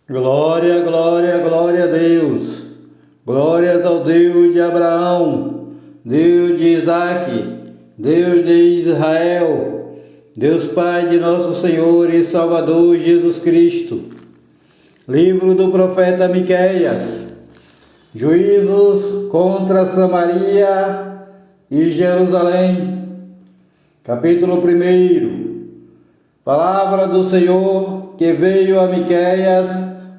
Glória, glória, glória a Deus. Glórias ao Deus de Abraão, Deus de Isaque, Deus de Israel, Deus Pai de nosso Senhor e Salvador Jesus Cristo. Livro do profeta Miqueias. Juízos contra Samaria e Jerusalém. Capítulo 1. Palavra do Senhor que veio a Miqueias,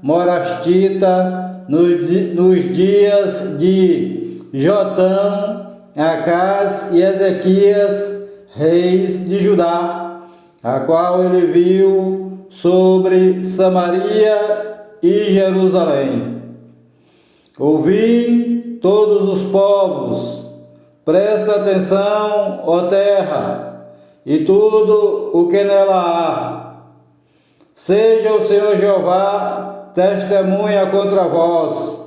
morastita, nos dias de Jotão, Acás e Ezequias, reis de Judá, a qual ele viu sobre Samaria e Jerusalém. Ouvi todos os povos, presta atenção, ó terra, e tudo o que nela há. Seja o Senhor Jeová testemunha contra vós,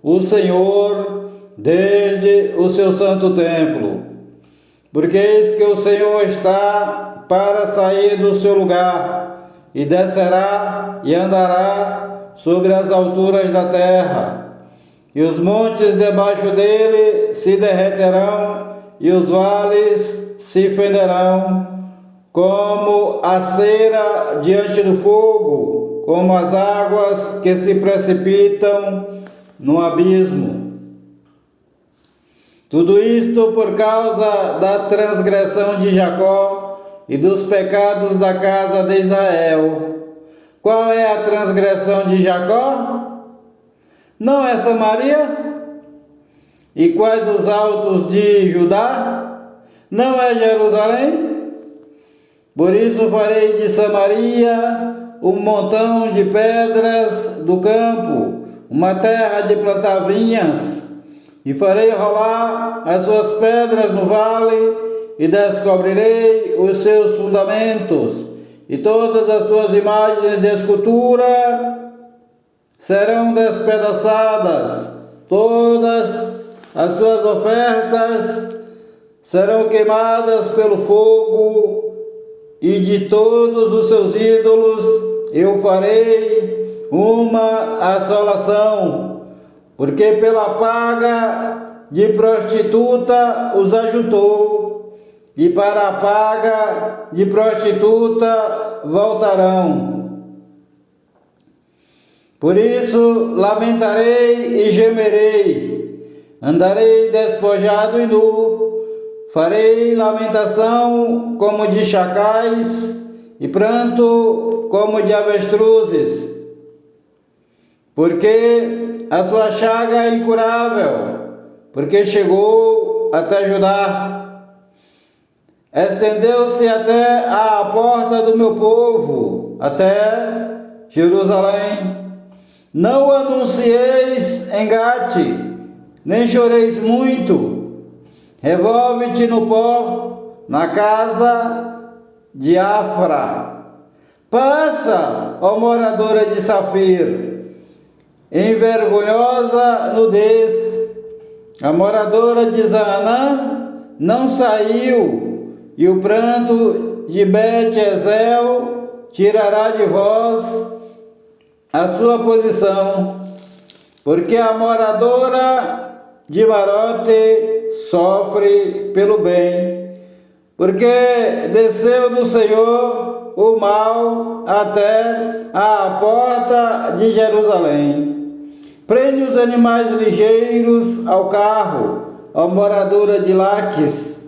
o Senhor, desde o seu santo templo. Porque eis que o Senhor está para sair do seu lugar, e descerá e andará sobre as alturas da terra, e os montes debaixo dele se derreterão, e os vales se fenderão, como a cera diante do fogo, como as águas que se precipitam no abismo. Tudo isto por causa da transgressão de Jacó e dos pecados da casa de Israel. Qual é a transgressão de Jacó? Não é Samaria? E quais os altos de Judá? Não é Jerusalém? Por isso farei de Samaria um montão de pedras do campo, uma terra de plantar vinhas, e farei rolar as suas pedras no vale, e descobrirei os seus fundamentos, e todas as suas imagens de escultura serão despedaçadas, todas as suas ofertas serão queimadas pelo fogo, e de todos os seus ídolos eu farei uma assolação, porque pela paga de prostituta os ajuntou, e para a paga de prostituta voltarão. Por isso lamentarei e gemerei, andarei despojado e nu, farei lamentação como de chacais e pranto como de avestruzes, porque a sua chaga é incurável, porque chegou até Judá, estendeu-se até à porta do meu povo, até Jerusalém. Não anuncieis em Gate, nem choreis muito. Revolve-te no pó, na casa de Afra. Passa, ó moradora de Safir, em vergonhosa nudez. A moradora de Zaanã não saiu, e o pranto de Bet-Ezel tirará de vós a sua posição, porque a moradora de Marote sofre pelo bem, porque desceu do Senhor o mal até a porta de Jerusalém. Prende os animais ligeiros ao carro, ó moradora de Laques.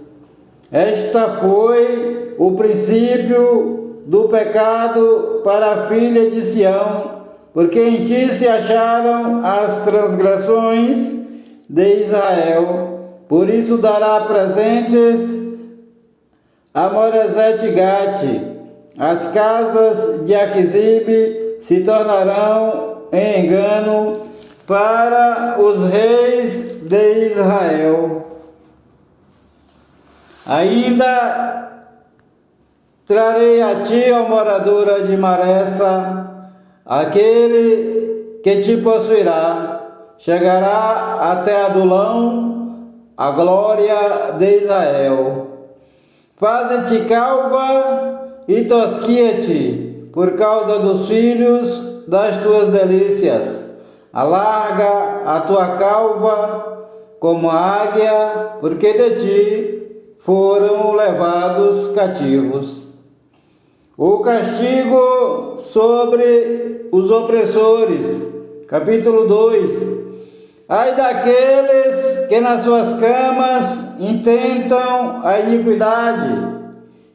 Esta foi o princípio do pecado para a filha de Sião, porque em ti se acharam as transgressões de Israel. Por isso dará presentes a Moresete-Gate. As casas de Aquisibe se tornarão em engano para os reis de Israel. Ainda trarei a ti, ó moradora de Maressa, aquele que te possuirá. Chegará até Adulão, a glória de Israel. Faze-te calva e tosquia-te, por causa dos filhos das tuas delícias. Alarga a tua cauda como a águia, porque de ti foram levados cativos. O castigo sobre os opressores. Capítulo 2. Ai daqueles que nas suas camas intentam a iniquidade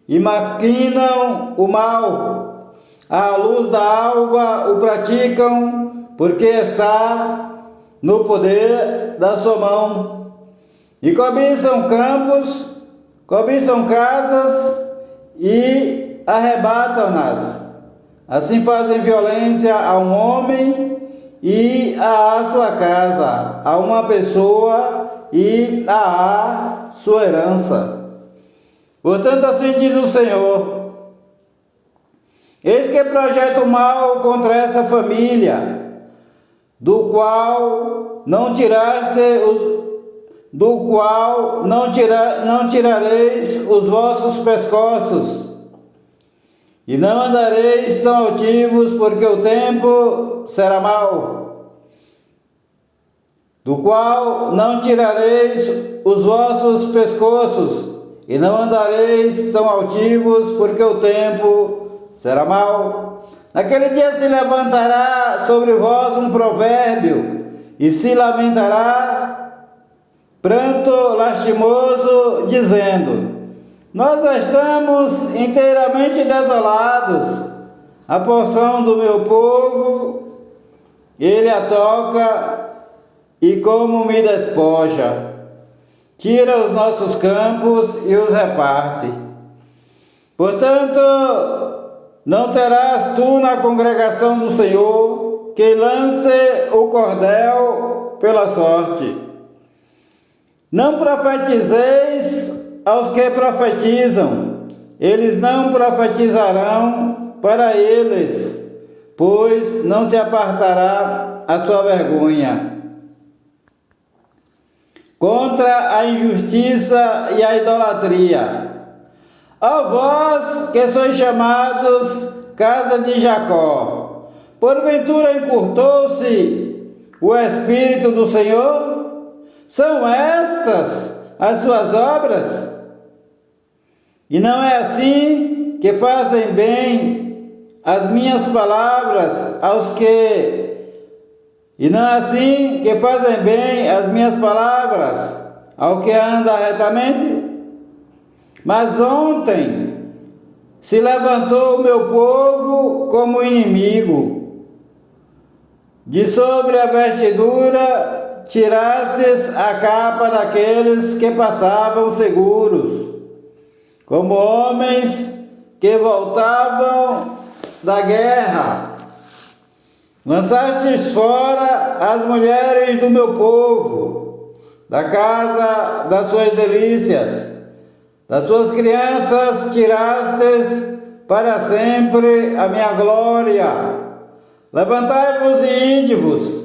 e maquinam o mal. À luz da alva o praticam, porque está no poder da sua mão. E cobiçam campos, cobiçam casas e arrebatam-nas. Assim fazem violência a um homem e à sua casa, a uma pessoa e à sua herança. Portanto, assim diz o Senhor: eis que projeto mal contra essa família, do qual não tirareis os vossos pescoços, e não andareis tão altivos, porque o tempo será mau, do qual não tirareis os vossos pescoços, e não andareis tão altivos, porque o tempo será mau. Naquele dia se levantará sobre vós um provérbio, e se lamentará pranto lastimoso, dizendo: nós estamos inteiramente desolados, a porção do meu povo, ele a toca, e como me despoja, tira os nossos campos e os reparte. Portanto, não terás tu na congregação do Senhor quem lance o cordel pela sorte. Não profetizeis aos que profetizam, eles não profetizarão para eles, pois não se apartará a sua vergonha. Contra a injustiça e a idolatria. Ó vós que sois chamados casa de Jacó, porventura encurtou-se o Espírito do Senhor? São estas as suas obras? E não é assim que fazem bem as minhas palavras aos que... E não é assim que fazem bem as minhas palavras ao que anda retamente? Mas ontem se levantou o meu povo como inimigo. De sobre a vestidura tirastes a capa daqueles que passavam seguros, como homens que voltavam da guerra. Lançastes fora as mulheres do meu povo, da casa das suas delícias. Das suas crianças tirastes para sempre a minha glória. Levantai-vos e ide-vos,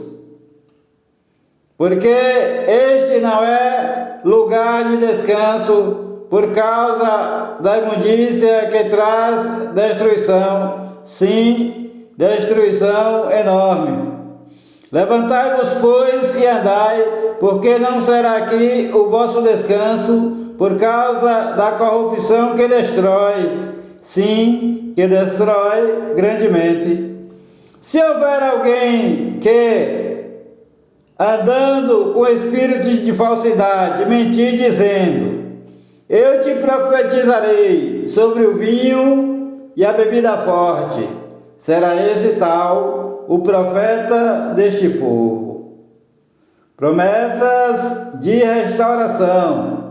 porque este não é lugar de descanso, por causa da imundícia que traz destruição, sim, destruição enorme. Levantai-vos, pois, e andai, porque não será aqui o vosso descanso, por causa da corrupção que destrói, sim, que destrói grandemente. Se houver alguém que, andando com espírito de falsidade, mentir dizendo: eu te profetizarei sobre o vinho e a bebida forte, será esse tal o profeta deste povo. Promessas de restauração.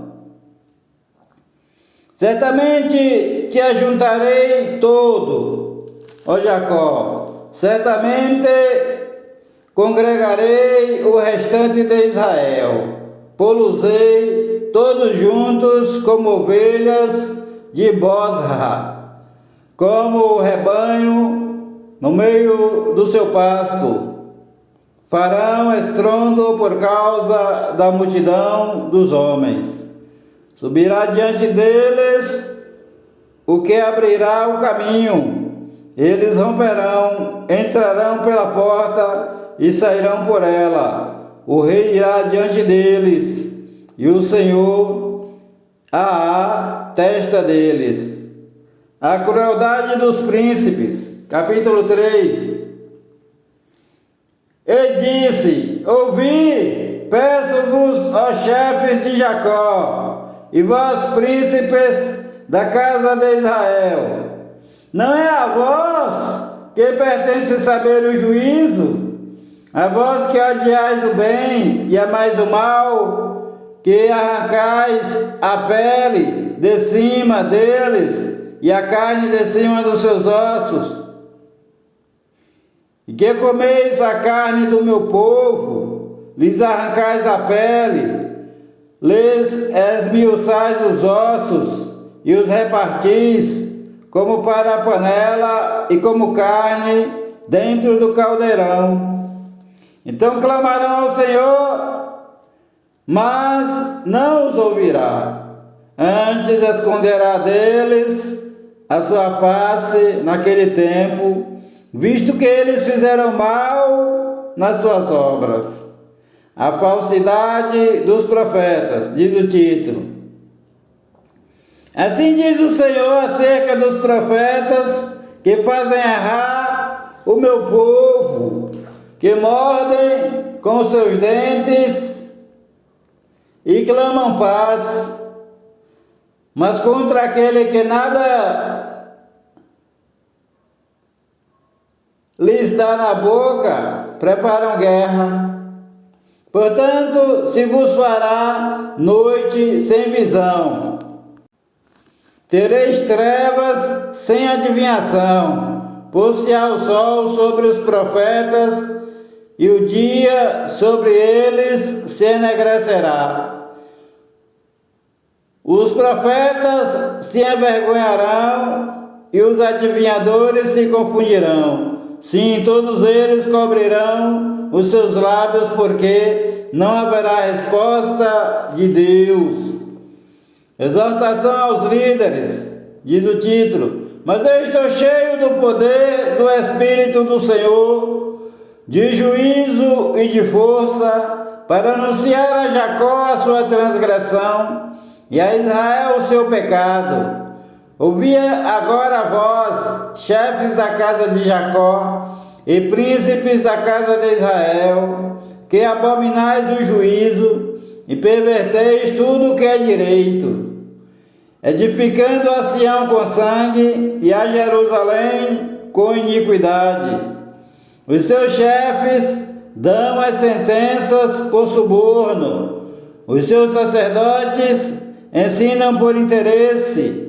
Certamente te ajuntarei todo, ó Jacó, certamente congregarei o restante de Israel, pô-los-ei todos juntos como ovelhas de Bosra, como o rebanho no meio do seu pasto. Farão estrondo por causa da multidão dos homens. Subirá diante deles o que abrirá o caminho, Eles romperão, entrarão pela porta e sairão por ela. O rei irá diante deles, e o Senhor à testa deles. A crueldade dos príncipes. Capítulo 3. E disse: ouvi, peço-vos, ó chefes de Jacó, e vós, príncipes da casa de Israel, não é a vós que pertence saber o juízo? A vós que odiais o bem e amais o mal, que arrancais a pele de cima deles e a carne de cima dos seus ossos, e que comeis a carne do meu povo, lhes arrancais a pele, lhes esmiuçais os ossos e os repartis como para a panela e como carne dentro do caldeirão. Então clamarão ao Senhor, mas não os ouvirá. Antes esconderá deles a sua face naquele tempo, visto que eles fizeram mal nas suas obras. A falsidade dos profetas, diz o título. Assim diz o Senhor acerca dos profetas que fazem errar o meu povo, que mordem com seus dentes e clamam paz, mas contra aquele que nada lhes dá na boca, preparam guerra. Portanto, se vos fará noite sem visão, tereis trevas sem adivinhação, pôr-se-á o sol sobre os profetas, e o dia sobre eles se enegrecerá. Os profetas se envergonharão, e os adivinhadores se confundirão. Sim, todos eles cobrirão os seus lábios, porque não haverá resposta de Deus. Exortação aos líderes, diz o título. Mas eu estou cheio do poder do Espírito do Senhor, de juízo e de força, para anunciar a Jacó a sua transgressão e a Israel o seu pecado. Ouvi agora vós, chefes da casa de Jacó e príncipes da casa de Israel, que abominais o juízo e perverteis tudo o que é direito, edificando a Sião com sangue e a Jerusalém com iniquidade. Os seus chefes dão as sentenças por suborno, os seus sacerdotes ensinam por interesse,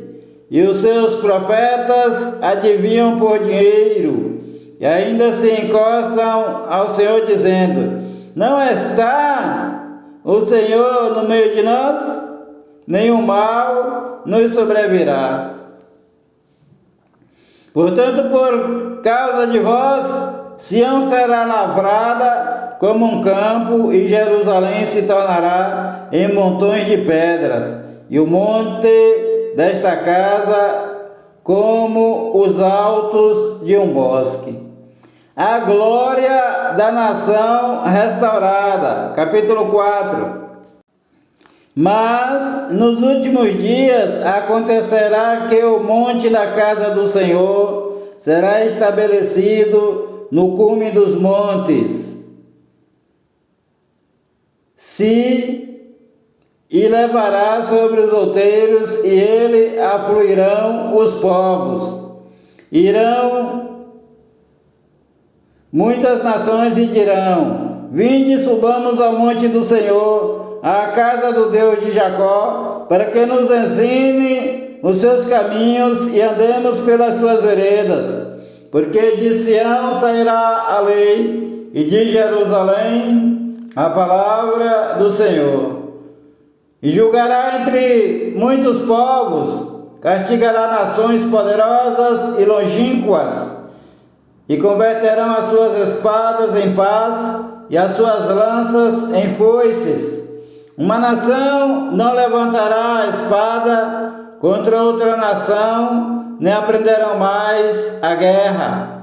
e os seus profetas adivinham por dinheiro, e ainda se encostam ao Senhor dizendo: não está o Senhor no meio de nós? Nenhum mal nos sobrevirá. Portanto, por causa de vós, Sião será lavrada como um campo, e Jerusalém se tornará em montões de pedras, e o monte desta casa como os altos de um bosque. A glória da nação restaurada. Capítulo 4. Mas nos últimos dias acontecerá que o monte da casa do Senhor será estabelecido no cume dos montes, e levará sobre os outeiros, e ele afluirão os povos. Irão muitas nações e dirão: vinde, subamos ao monte do Senhor, à casa do Deus de Jacó, para que nos ensine os seus caminhos e andemos pelas suas veredas. Porque de Sião sairá a lei, e de Jerusalém a palavra do Senhor. E julgará entre muitos povos, castigará nações poderosas e longínquas, e converterão as suas espadas em paz e as suas lanças em foices. Uma nação não levantará a espada contra outra nação, nem aprenderão mais a guerra,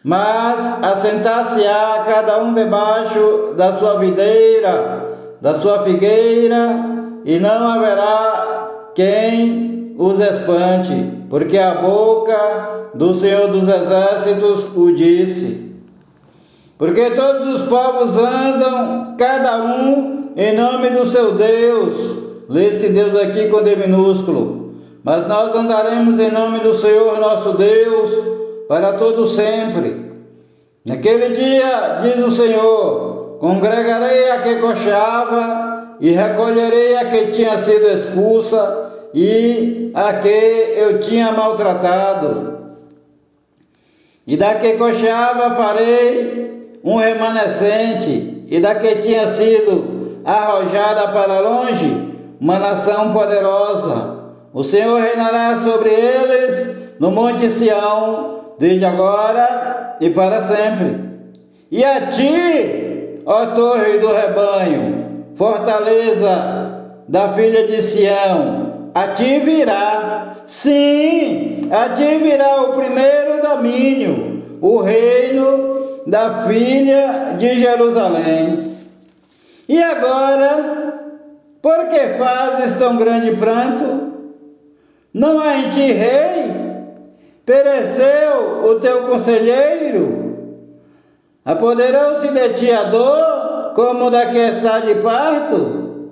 mas assentar-se-á cada um debaixo da sua videira, da sua figueira, e não haverá quem os espante, porque a boca do Senhor dos Exércitos o disse. Porque todos os povos andam, cada um em nome do seu Deus. Lê-se Deus aqui com D minúsculo. Mas nós andaremos em nome do Senhor nosso Deus para todo sempre. Naquele dia, diz o Senhor, congregarei a que coxeava e recolherei a que tinha sido expulsa e a que eu tinha maltratado. E da que coxeava farei um remanescente, e da que tinha sido arrojada para longe, uma nação poderosa. O Senhor reinará sobre eles no monte Sião, desde agora e para sempre. E a ti, ó torre do rebanho, fortaleza da filha de Sião, a ti virá, sim, a ti virá o primeiro domínio, o reino da filha de Jerusalém. E agora, por que fazes tão grande pranto? Não há em ti rei? Pereceu o teu conselheiro? Apoderou-se de ti a dor, como da que está de parto?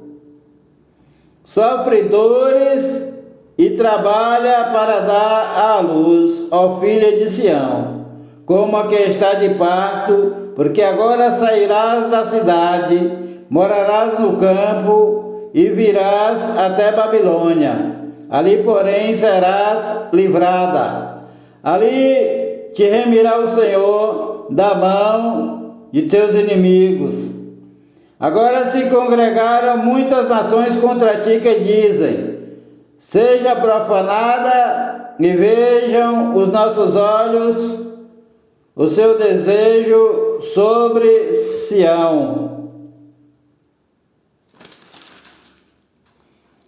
Sofre dores e trabalha para dar à luz, ó filha de Sião, como a que está de parto, porque agora sairás da cidade, morarás no campo e virás até Babilônia. Ali, porém, serás livrada. Ali te remirá o Senhor da mão de teus inimigos. Agora se congregaram muitas nações contra ti que dizem: seja profanada e vejam os nossos olhos o seu desejo sobre Sião.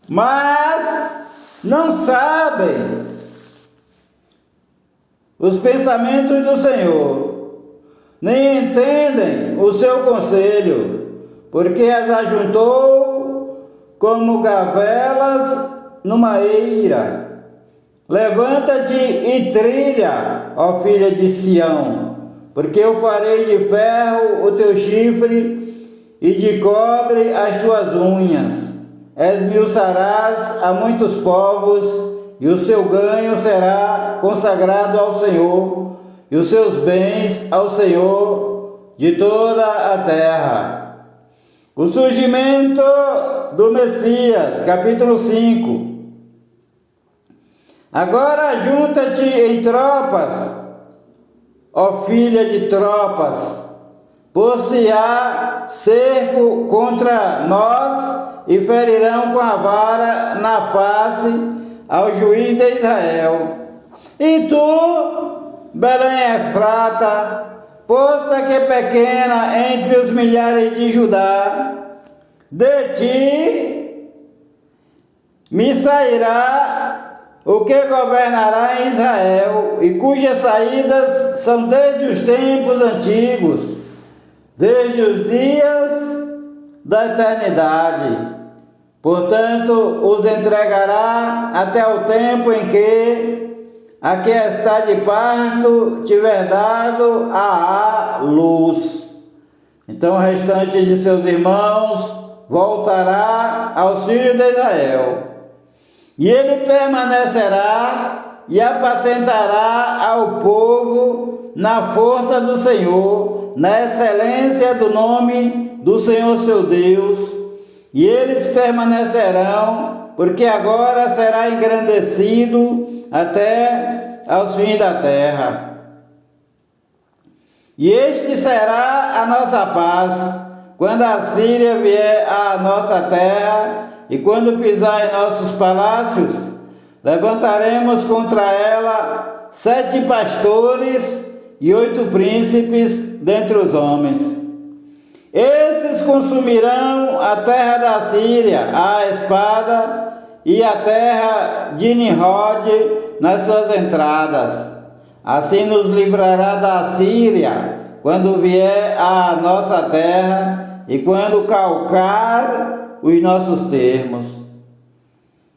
Mas não sabem os pensamentos do Senhor, nem entendem o seu conselho, porque as ajuntou como gavelas numa eira. Levanta-te e trilha, ó filha de Sião, porque eu farei de ferro o teu chifre e de cobre as tuas unhas. Esmiuçarás a muitos povos, e o seu ganho será consagrado ao Senhor, e os seus bens ao Senhor de toda a terra. O surgimento do Messias, capítulo 5. Agora junta-te em tropas, ó filha de tropas, por-se-á cerco contra nós, e ferirão com a vara na face ao juiz de Israel. E tu, Belém Efrata, posta que pequena entre os milhares de Judá, de ti me sairá o que governará em Israel, e cujas saídas são desde os tempos antigos, desde os dias da eternidade. Portanto, os entregará até o tempo em que a que está de parto tiver dado à luz. Então o restante de seus irmãos voltará aos filhos de Israel. E ele permanecerá e apacentará ao povo na força do Senhor, na excelência do nome do Senhor seu Deus. E eles permanecerão, porque agora será engrandecido até aos fins da terra. E este será a nossa paz, quando a Síria vier à nossa terra, e quando pisar em nossos palácios, levantaremos contra ela 7 pastores e 8 príncipes dentre os homens. Esses consumirão a terra da Síria, a espada, e a terra de Nimrod nas suas entradas. Assim nos livrará da Síria, quando vier à nossa terra e quando calcar os nossos termos.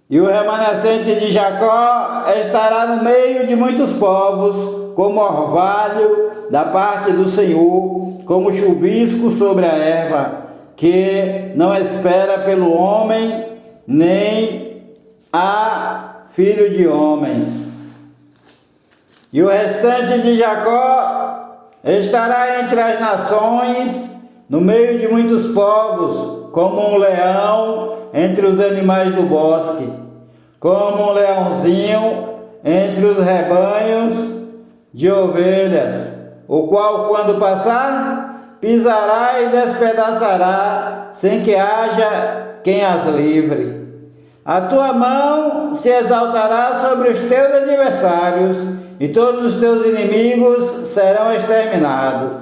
E o remanescente de Jacó estará no meio de muitos povos, como orvalho da parte do Senhor, como chuvisco sobre a erva, que não espera pelo homem, nem há filho de homens. E o restante de Jacó estará entre as nações, no meio de muitos povos, como um leão entre os animais do bosque, como um leãozinho entre os rebanhos de ovelhas, o qual, quando passar, pisará e despedaçará, sem que haja quem as livre. A tua mão se exaltará sobre os teus adversários, e todos os teus inimigos serão exterminados.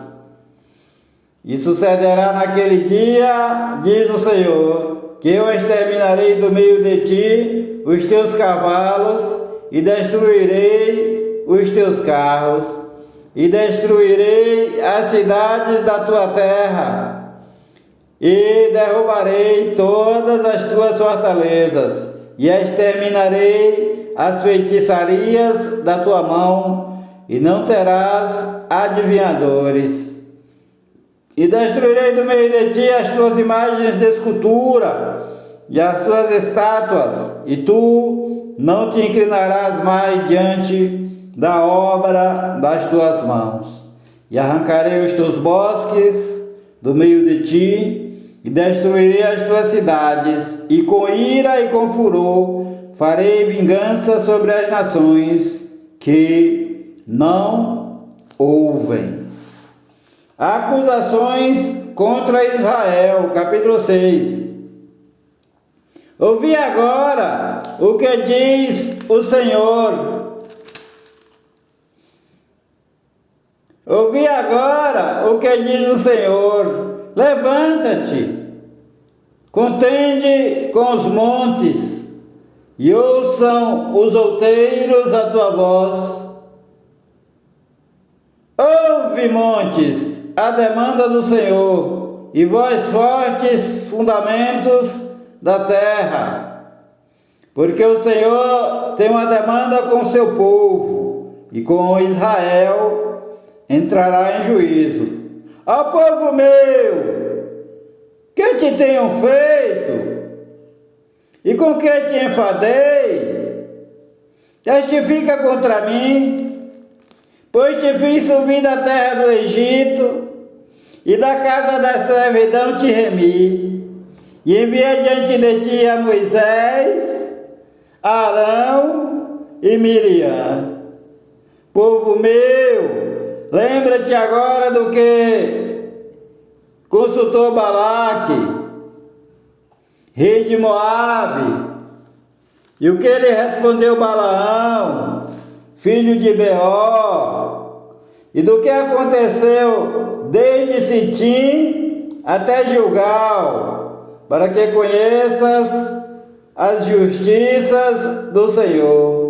E sucederá naquele dia, diz o Senhor, que eu exterminarei do meio de ti os teus cavalos, e destruirei os teus carros, e destruirei as cidades da tua terra, e derrubarei todas as tuas fortalezas, e exterminarei as feitiçarias da tua mão, e não terás adivinhadores. E destruirei do meio de ti as tuas imagens de escultura e as tuas estátuas, e tu não te inclinarás mais diante da obra das tuas mãos. E arrancarei os teus bosques do meio de ti, e destruirei as tuas cidades, e com ira e com furor farei vingança sobre as nações que não ouvem. Acusações contra Israel, capítulo 6. Ouvi agora o que diz o Senhor. Ouvi agora o que diz o Senhor. Levanta-te, contende com os montes, e ouçam os outeiros a tua voz. Ouve, montes, a demanda do Senhor, e vós fortes fundamentos da terra. Porque o Senhor tem uma demanda com seu povo, e com Israel entrará em juízo. Ó povo meu, que te tenho feito? E com que te enfadei? Testifica contra mim, pois te fiz subir da terra do Egito, e da casa da servidão te remi, e enviei diante de ti a Moisés, Arão e Miriam. Povo meu, lembra-te agora do que consultou Balaque, rei de Moabe, e o que ele respondeu Balaão, filho de Beor, e do que aconteceu desde Sitim até Gilgal, para que conheças as justiças do Senhor.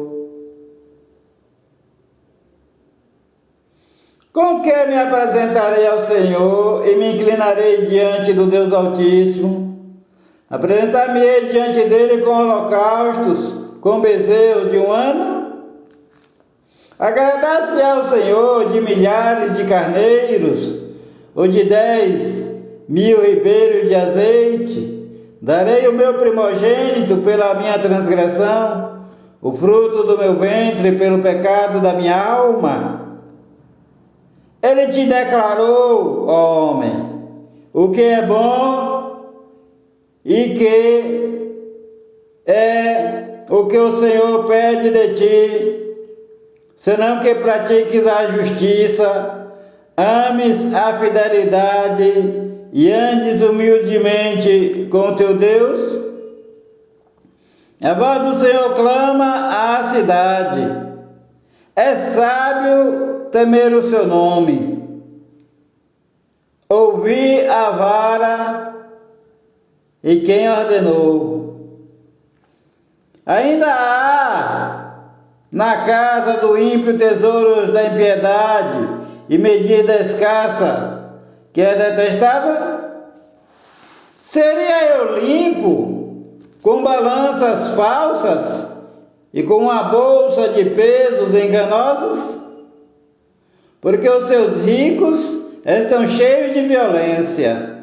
Com que me apresentarei ao Senhor e me inclinarei diante do Deus Altíssimo? Apresentar-me-ei diante dele com holocaustos, com bezerros de um ano? Agradar-se ao Senhor de milhares de carneiros, ou de 10.000 ribeiros de azeite? Darei o meu primogênito pela minha transgressão, o fruto do meu ventre pelo pecado da minha alma? Ele te declarou, ó homem, o que é bom e que é o que o Senhor pede de ti, senão que pratiques a justiça, ames a fidelidade e andes humildemente com teu Deus? A voz do Senhor clama à cidade. É sábio temer o seu nome. Ouvi a vara e quem ordenou. Ainda há Na casa do ímpio tesouros da impiedade e medida escassa, que é detestável? Seria eu limpo com balanças falsas e com uma bolsa de pesos enganosos? Porque os seus ricos estão cheios de violência,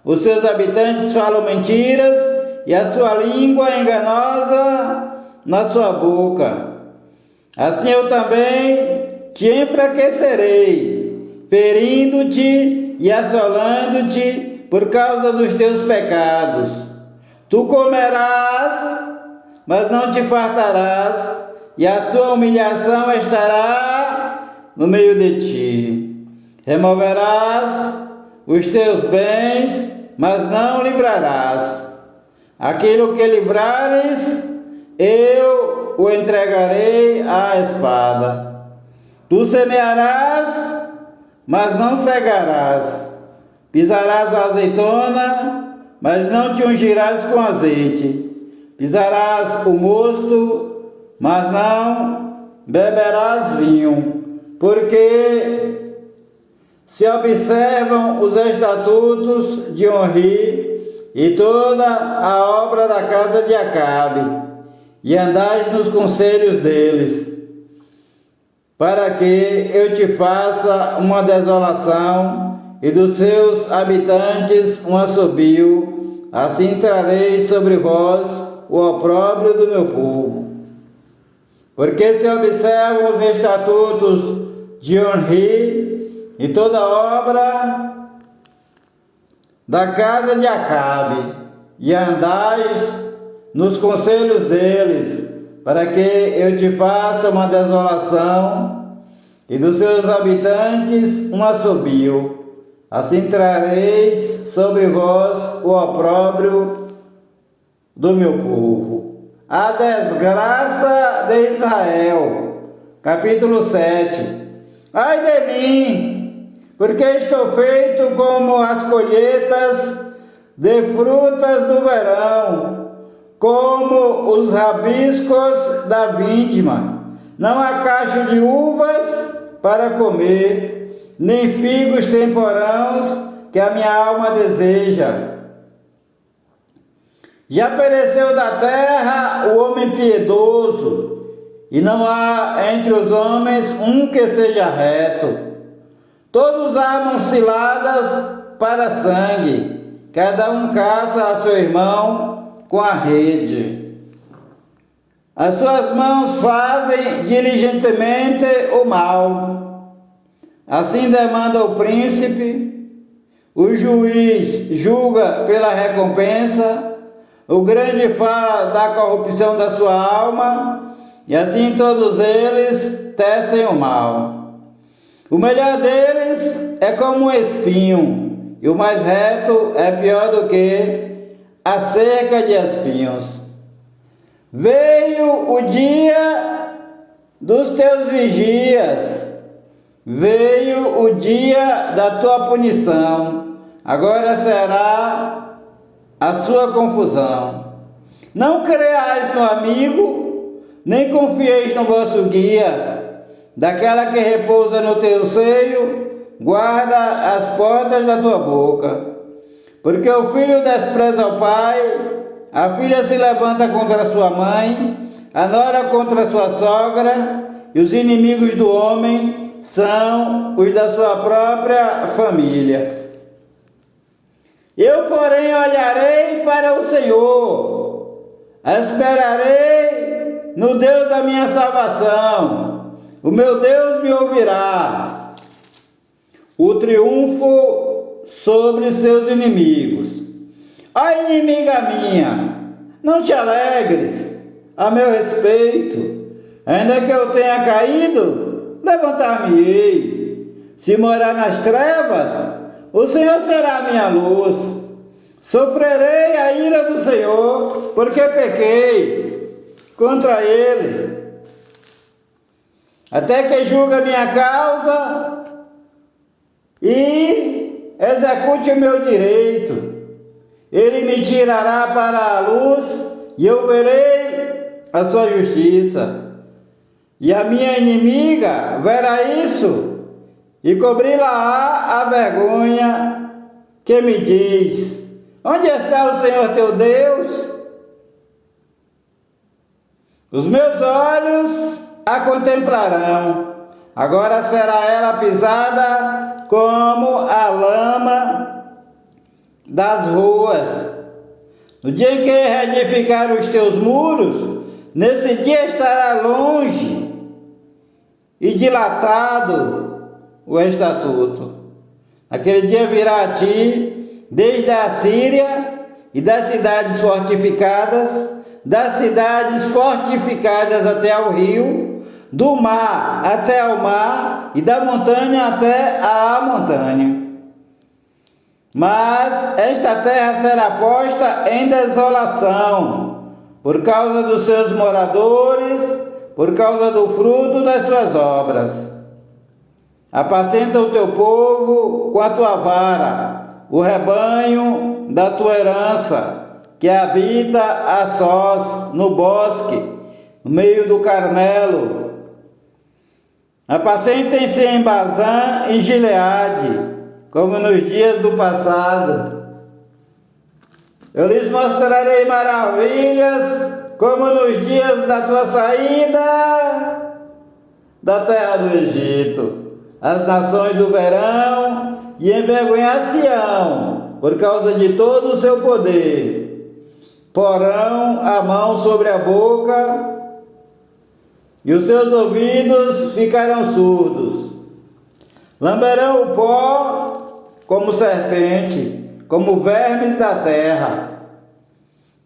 os seus habitantes falam mentiras e a sua língua é enganosa na sua boca. Assim eu também te enfraquecerei, ferindo-te e assolando-te por causa dos teus pecados. Tu comerás, mas não te fartarás, e a tua humilhação estará no meio de ti. Removerás os teus bens, mas não livrarás. Aquilo que livrares, eu o entregarei à espada. Tu semearás, mas não cegarás. Pisarás a azeitona, mas não te ungirás com azeite. Pisarás o mosto, mas não beberás vinho, porque se observam os estatutos de Onri e toda a obra da casa de Acabe, e andais nos conselhos deles, para que eu te faça uma desolação e dos seus habitantes um assobio, assim trarei sobre vós o opróbrio do meu povo. Porque se observam os estatutos de Onri e toda a obra da casa de Acabe, e andais nos conselhos deles, para que eu te faça uma desolação e dos seus habitantes um assobio. Assim trareis sobre vós o opróbrio do meu povo. A desgraça de Israel. Capítulo 7. Ai de mim, porque estou feito como as colheitas de frutas do verão, como os rabiscos da vindima. Não há cacho de uvas para comer, nem figos temporãos que a minha alma deseja. Já pereceu da terra o homem piedoso, e não há entre os homens um que seja reto. Todos armam ciladas para sangue, cada um caça a seu irmão com a rede. As suas mãos fazem diligentemente o mal. Assim demanda o príncipe, o juiz julga pela recompensa, o grande fala da corrupção da sua alma, e assim todos eles tecem o mal. O melhor deles é como um espinho, e o mais reto é pior do que a cerca de espinhos. Veio o dia dos teus vigias, veio o dia da tua punição, agora será a sua confusão. Não creais no amigo, nem confieis no vosso guia, daquela que repousa no teu seio, guarda as portas da tua boca. Porque o filho despreza o pai, a filha se levanta contra sua mãe, a nora contra sua sogra, e os inimigos do homem são os da sua própria família. Eu, porém, olharei para o Senhor, esperarei no Deus da minha salvação, o meu Deus me ouvirá. O triunfo sobre seus inimigos. Ó inimiga minha, não te alegres a meu respeito, ainda que eu tenha caído, levantar-me-ei. Se morar nas trevas, o Senhor será a minha luz. Sofrerei a ira do Senhor, porque pequei contra Ele. Até que julgue minha causa e execute o meu direito. Ele me tirará para a luz e eu verei a sua justiça. E a minha inimiga verá isso e cobri-la-á a vergonha que me diz: onde está o Senhor teu Deus? Os meus olhos a contemplarão. Agora será ela pisada como a lama das ruas. No dia em que reedificar os teus muros, nesse dia estará longe e dilatado o estatuto. Naquele dia virá a ti, desde a Síria e das cidades fortificadas até ao rio, do mar até ao mar e da montanha até à montanha. Mas esta terra será posta em desolação, por causa dos seus moradores, por causa do fruto das suas obras. Apacenta o teu povo com a tua vara, o rebanho da tua herança, que habita a sós no bosque, no meio do Carmelo. Apacentem-se em Bazã e Gileade, como nos dias do passado. Eu lhes mostrarei maravilhas, como nos dias da tua saída da terra do Egito. As nações o verão e envergonhar-se-ão por causa de todo o seu poder. Porão a mão sobre a boca e os seus ouvidos ficarão surdos. Lamberão o pó como serpente, como vermes da terra.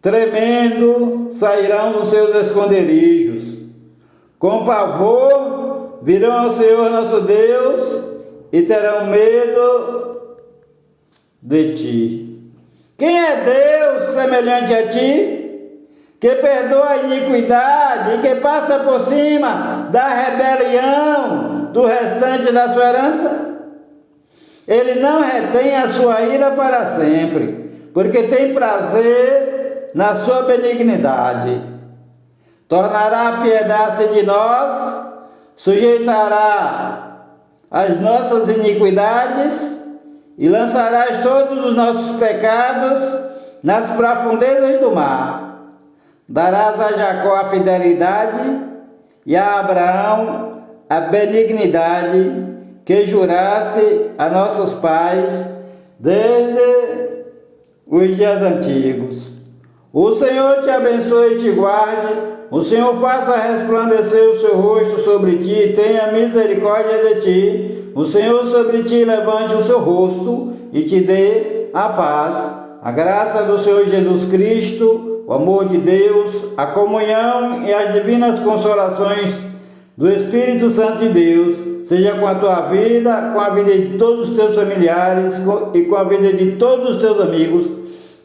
Tremendo sairão dos seus esconderijos. Com pavor virão ao Senhor nosso Deus e terão medo de ti. Quem é Deus semelhante a ti, que perdoa a iniquidade e que passa por cima da rebelião do restante da sua herança? Ele não retém a sua ira para sempre, porque tem prazer na sua benignidade. Tornará a piedade de nós, sujeitará as nossas iniquidades e lançarás todos os nossos pecados nas profundezas do mar. Darás a Jacó a fidelidade e a Abraão a benignidade que juraste a nossos pais desde os dias antigos. O Senhor te abençoe e te guarde, o Senhor faça resplandecer o seu rosto sobre ti e tenha misericórdia de ti. O Senhor sobre ti levante o seu rosto e te dê a paz. A graça do Senhor Jesus Cristo, o amor de Deus, a comunhão e as divinas consolações do Espírito Santo de Deus, seja com a tua vida, com a vida de todos os teus familiares e com a vida de todos os teus amigos,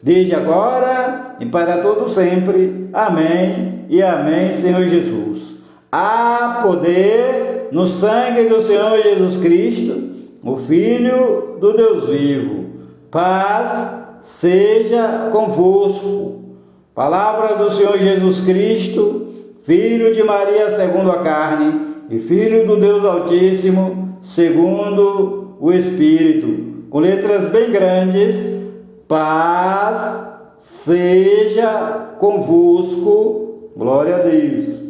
desde agora e para todo sempre. Amém e amém, Senhor Jesus. Há poder no sangue do Senhor Jesus Cristo, o Filho do Deus vivo. Paz seja convosco. Palavra do Senhor Jesus Cristo, Filho de Maria segundo a carne e Filho do Deus Altíssimo segundo o Espírito. Com letras bem grandes: paz seja convosco. Glória a Deus.